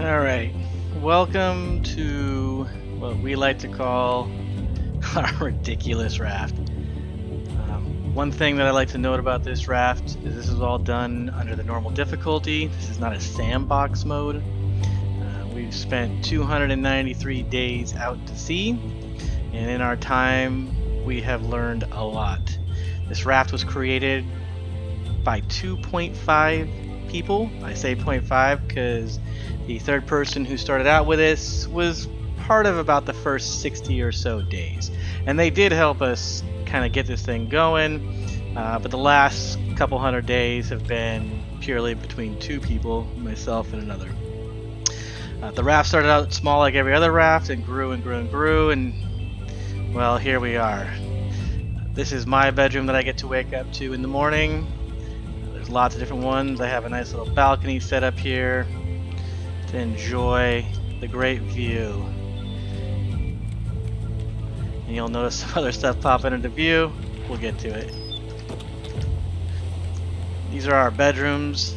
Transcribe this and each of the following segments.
Alright, welcome to what we like to call our ridiculous raft. One thing that I like to note about this raft is this is all done under the normal difficulty. This is not a sandbox mode. We've spent 293 days out to sea, and in our time we have learned a lot. This raft was created by 2.5 people. I say 0.5 because the third person who started out with this was part of about the first 60 or so days. And they did help us kind of get this thing going, but the last couple hundred days have been purely between two people, myself and another. The raft started out small like every other raft and grew and grew and grew, and well, here we are. This is my bedroom that I get to wake up to in the morning. There's lots of different ones. I have a nice little balcony set up here to enjoy the great view. And you'll notice some other stuff popping into view. We'll get to it. These are our bedrooms.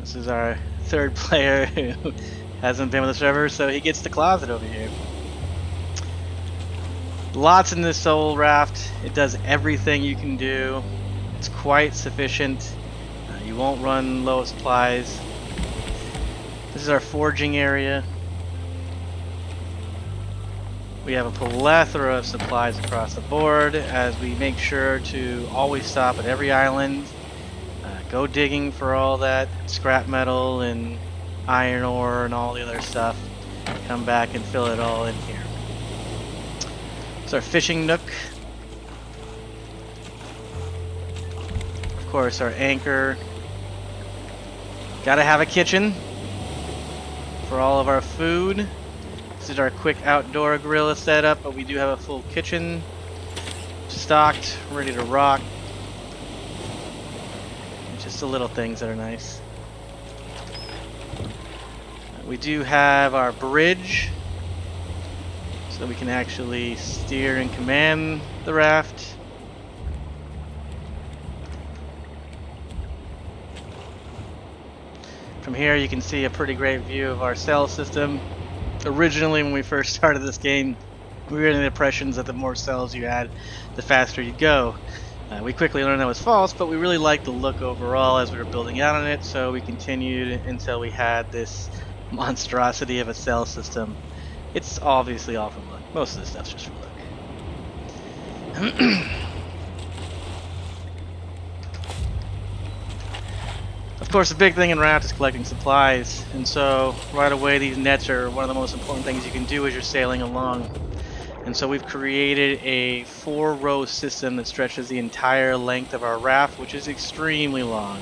This is our third player who hasn't been with us forever, so he gets the closet over here. Lots in this soul raft. It does everything you can do. It's quite sufficient. You won't run low of supplies. This is our forging area. We have a plethora of supplies across the board as we make sure to always stop at every island. Go digging for all that scrap metal and iron ore and all the other stuff. Come back and fill it all in here. It's our fishing nook. Of course, our anchor. Gotta have a kitchen for all of our food. This is our quick outdoor grill setup, but we do have a full kitchen stocked, ready to rock. Just the little things that are nice. We do have our bridge, so we can actually steer and command the raft. From here you can see a pretty great view of our cell system. Originally when we first started this game, we were in the impressions that the more cells you had, the faster you'd go. We quickly learned that was false, but we really liked the look overall as we were building out on it, so we continued until we had this monstrosity of a cell system. It's obviously all from luck. Most of this stuff's just from luck. Of course, the big thing in raft is collecting supplies, and so right away these nets are one of the most important things you can do as you're sailing along. And so we've created a 4-row system that stretches the entire length of our raft, which is extremely long.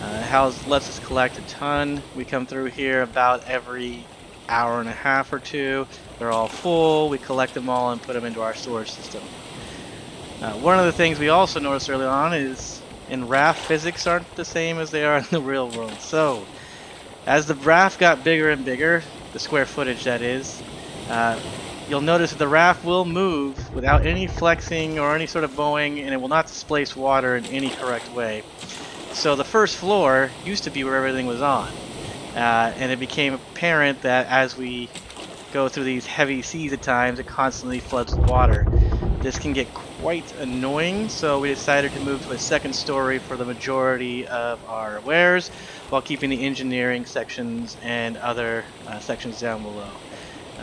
It lets us collect a ton. We come through here about every hour and a half or two. They're all full. We collect them all and put them into our storage system. One of the things we also noticed early on is in raft physics aren't the same as they are in the real world. So as the raft got bigger and bigger, the square footage that is, you'll notice that the raft will move without any flexing or any sort of bowing, and it will not displace water in any correct way. So the first floor used to be where everything was on, and it became apparent that as we go through these heavy seas at times, it constantly floods with water. This can get quite annoying, so we decided to move to a second story for the majority of our wares, while keeping the engineering sections and other sections down below.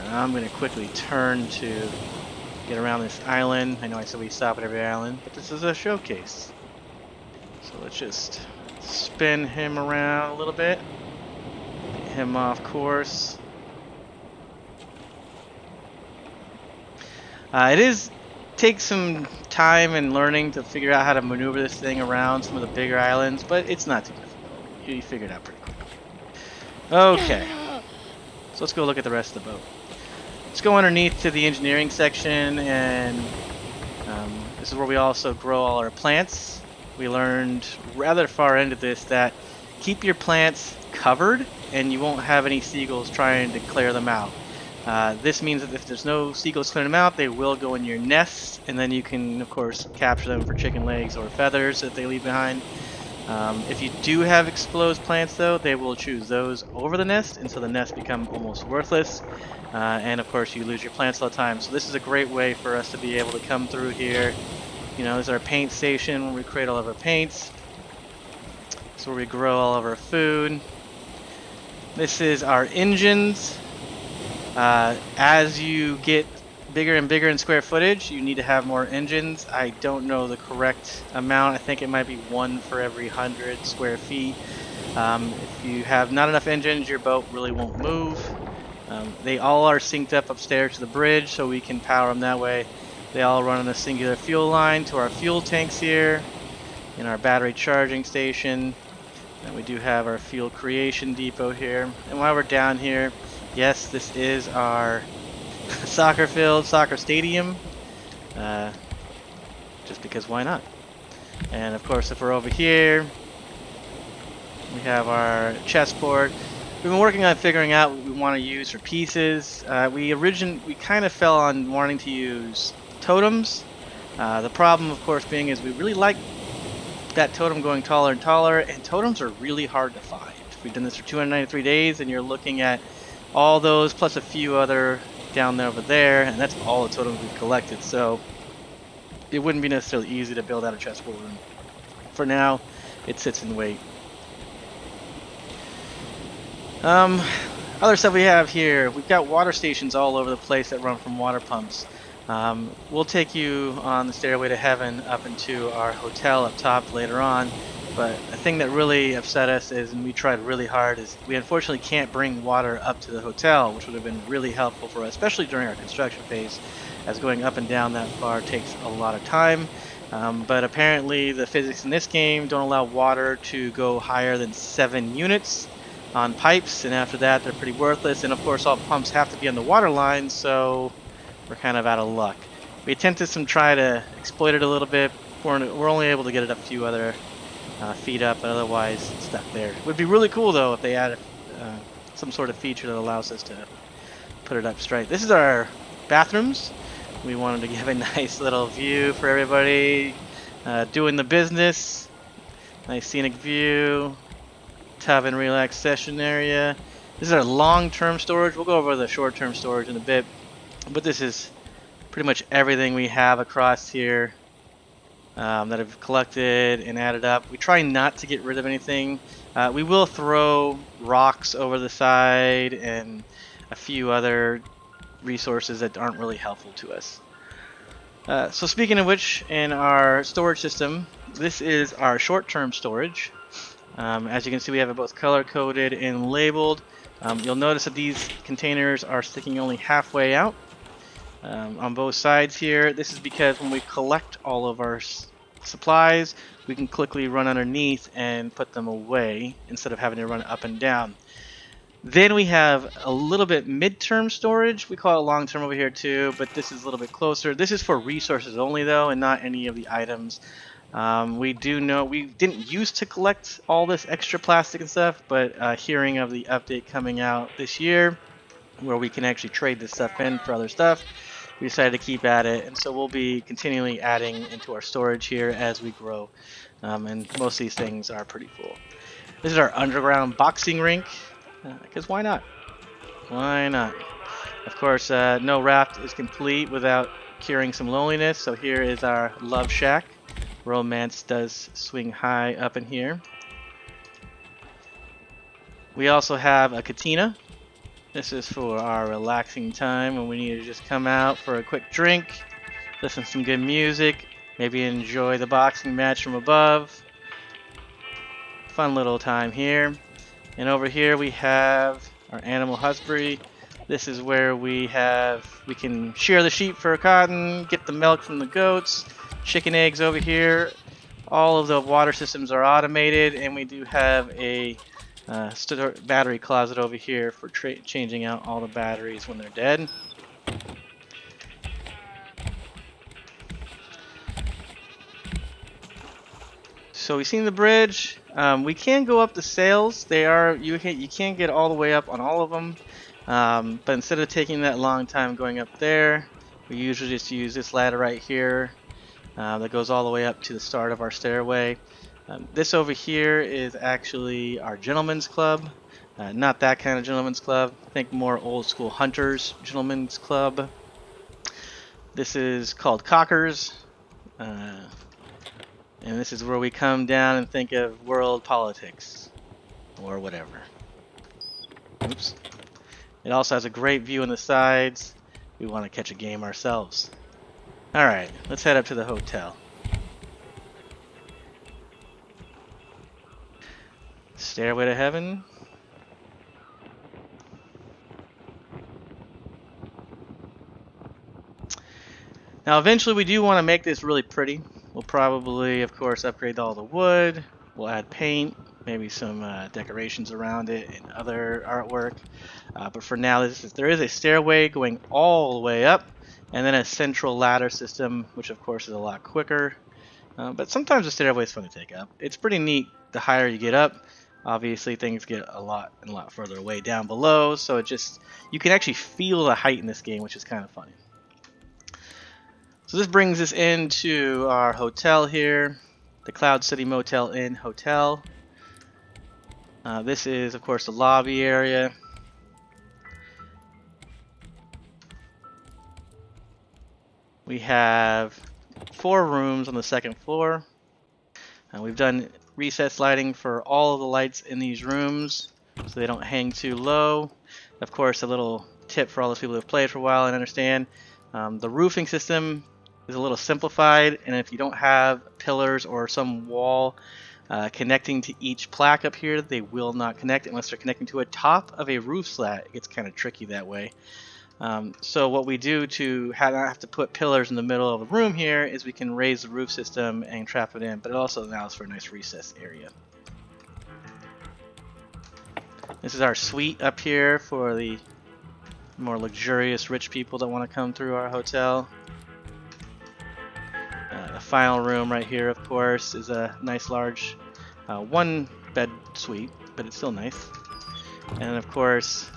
I'm going to quickly turn to get around this island. I know I said we stop at every island, but this is a showcase. So let's just spin him around a little bit. Get him off course. It takes some time and learning to figure out how to maneuver this thing around some of the bigger islands, but it's not too difficult. You figure it out pretty quick. Okay, so let's go look at the rest of the boat. Let's go underneath to the engineering section, and this is where we also grow all our plants. We learned rather far into this that keep your plants covered and you won't have any seagulls trying to clear them out. This means that if there's no seagulls clearing them out, they will go in your nest, and then you can of course capture them for chicken legs or feathers that they leave behind. If you do have exposed plants though, they will choose those over the nest, and so the nests become almost worthless. And of course you lose your plants all the time. So this is a great way for us to be able to come through here. You know, this is our paint station where we create all of our paints. It's where we grow all of our food. This is our engines. As you get bigger and bigger in square footage, you need to have more engines. I don't know the correct amount. I think it might be 1 for every 100 square feet. If you have not enough engines, your boat really won't move. They all are synced up upstairs to the bridge, so we can power them that way. They all run on a singular fuel line to our fuel tanks here in our battery charging station. And we do have our fuel creation depot here. And while we're down here, yes, this is our soccer field, soccer stadium. Just because why not? And of course, if we're over here, we have our chessboard. We've been working on figuring out what we want to use for pieces. We kind of fell on wanting to use totems. The problem, of course, being is we really like that totem going taller and taller, and totems are really hard to find. We've done this for 293 days, and you're looking at all those plus a few other down there over there, and that's all the totems we've collected. So it wouldn't be necessarily easy to build out a chessboard. For now, it sits and wait. Other stuff we have here, we've got water stations all over the place that run from water pumps. We'll take you on the stairway to heaven up into our hotel up top later on, but the thing that really upset us is, and we tried really hard, is we unfortunately can't bring water up to the hotel, which would have been really helpful for us, especially during our construction phase, as going up and down that far takes a lot of time. But apparently the physics in this game don't allow water to go higher than 7 units on pipes, and after that they're pretty worthless, and of course all pumps have to be on the water line, so we're kind of out of luck. We attempted to try to exploit it a little bit. We're only able to get it a few other feet up, but otherwise it's stuck there. It would be really cool though if they added some sort of feature that allows us to put it up straight. This is our bathrooms. We wanted to give a nice little view for everybody doing the business. Nice scenic view. Tub and relax session area. This is our long-term storage. We'll go over the short-term storage in a bit, but this is pretty much everything we have across here that I've collected and added up. We try not to get rid of anything. We will throw rocks over the side and a few other resources that aren't really helpful to us. So speaking of which, in our storage system, this is our short-term storage. As you can see, we have it both color-coded and labeled. You'll notice that these containers are sticking only halfway out on both sides here. This is because when we collect all of our supplies, we can quickly run underneath and put them away instead of having to run up and down. Then we have a little bit mid-term storage. We call it long-term over here too, but this is a little bit closer. This is for resources only though, and not any of the items. We do know we didn't used to collect all this extra plastic and stuff, but hearing of the update coming out this year, where we can actually trade this stuff in for other stuff, we decided to keep at it, and so we'll be continually adding into our storage here as we grow, and most of these things are pretty full. This is our underground boxing rink, because why not? Why not? Of course, no raft is complete without curing some loneliness, so here is our love shack. Romance does swing high up in here. We also have a cantina. This is for our relaxing time when we need to just come out for a quick drink, listen to some good music, maybe enjoy the boxing match from above. Fun little time here. And over here we have our animal husbandry. This is where we can shear the sheep for cotton, get the milk from the goats, chicken eggs over here. All of the water systems are automated, and we do have a battery closet over here for changing out all the batteries when they're dead. So we've seen the bridge. We can go up the sails. You can't get all the way up on all of them. But instead of taking that long time going up there, we usually just use this ladder right here that goes all the way up to the start of our stairway. This over here is actually our gentleman's club. Not that kind of gentleman's club. Think more old school hunters gentleman's club. This is called Cockers. And this is where we come down and think of world politics or whatever. Oops. It also has a great view on the sides. We want to catch a game ourselves. Alright, let's head up to the hotel. Stairway to heaven. Now eventually we do want to make this really pretty. We'll probably, of course, upgrade all the wood. We'll add paint, maybe some decorations around it and other artwork. But for now, there is a stairway going all the way up, and then a central ladder system, which of course is a lot quicker. But sometimes the stairway is fun to take up. It's pretty neat the higher you get up. Obviously, things get a lot further away down below, so you can actually feel the height in this game, which is kind of funny. So this brings us into our hotel here, the Cloud City Motel Inn Hotel. This is, of course, the lobby area. We have 4 rooms on the second floor. We've done recessed lighting for all of the lights in these rooms so they don't hang too low. Of course, a little tip for all those people who have played for a while and understand, the roofing system is a little simplified, and if you don't have pillars or some wall connecting to each plaque up here, they will not connect unless they're connecting to a top of a roof slat. It gets kind of tricky that way. So what we do to not have to put pillars in the middle of the room here is we can raise the roof system and trap it in, but it also allows for a nice recess area. This is our suite up here for the more luxurious rich people that want to come through our hotel. The final room right here, of course, is a nice large 1-bed suite, but it's still nice. And of course,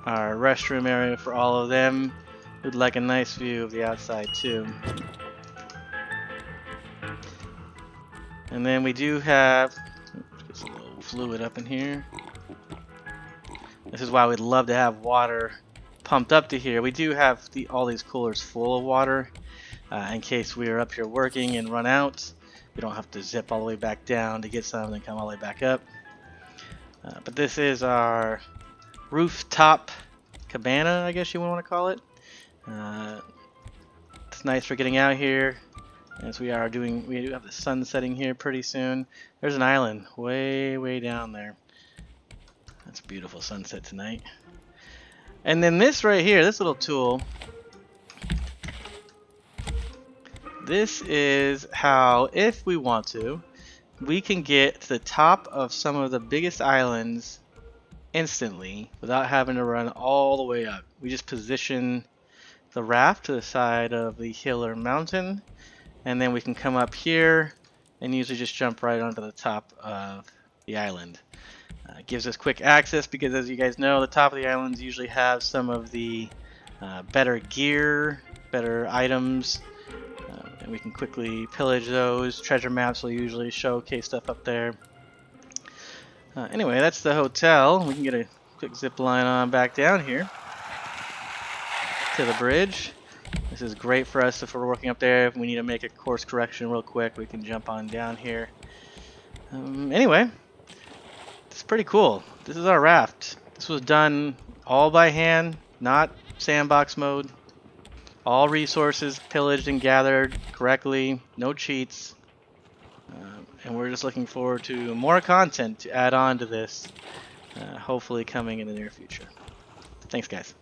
our restroom area for all of them. We'd like a nice view of the outside too. And then we do have, get some little fluid up in here. This is why we'd love to have water pumped up to here. We do have all these coolers full of water. In case we are up here working and run out, we don't have to zip all the way back down to get some and then come all the way back up. But this is our rooftop cabana, I guess you would want to call it. It's nice for getting out here, as we do have the sun setting here pretty soon. There's an island way down there. That's a beautiful sunset tonight. And then this right here, this little tool. This is how, if we want to, we can get to the top of some of the biggest islands instantly without having to run all the way up. We just position the raft to the side of the hill or mountain, and then we can come up here and usually just jump right onto the top of the island. It gives us quick access because, as you guys know, the top of the islands usually have some of the better gear, better items. And we can quickly pillage those. Treasure maps will usually showcase stuff up there. Anyway, that's the hotel. We can get a quick zip line on back down here to the bridge. This is great for us if we're working up there. If we need to make a course correction real quick, we can jump on down here. Anyway, it's pretty cool. This is our raft. This was done all by hand, not sandbox mode. All resources pillaged and gathered correctly, no cheats, and we're just looking forward to more content to add on to this, hopefully coming in the near future. Thanks, guys.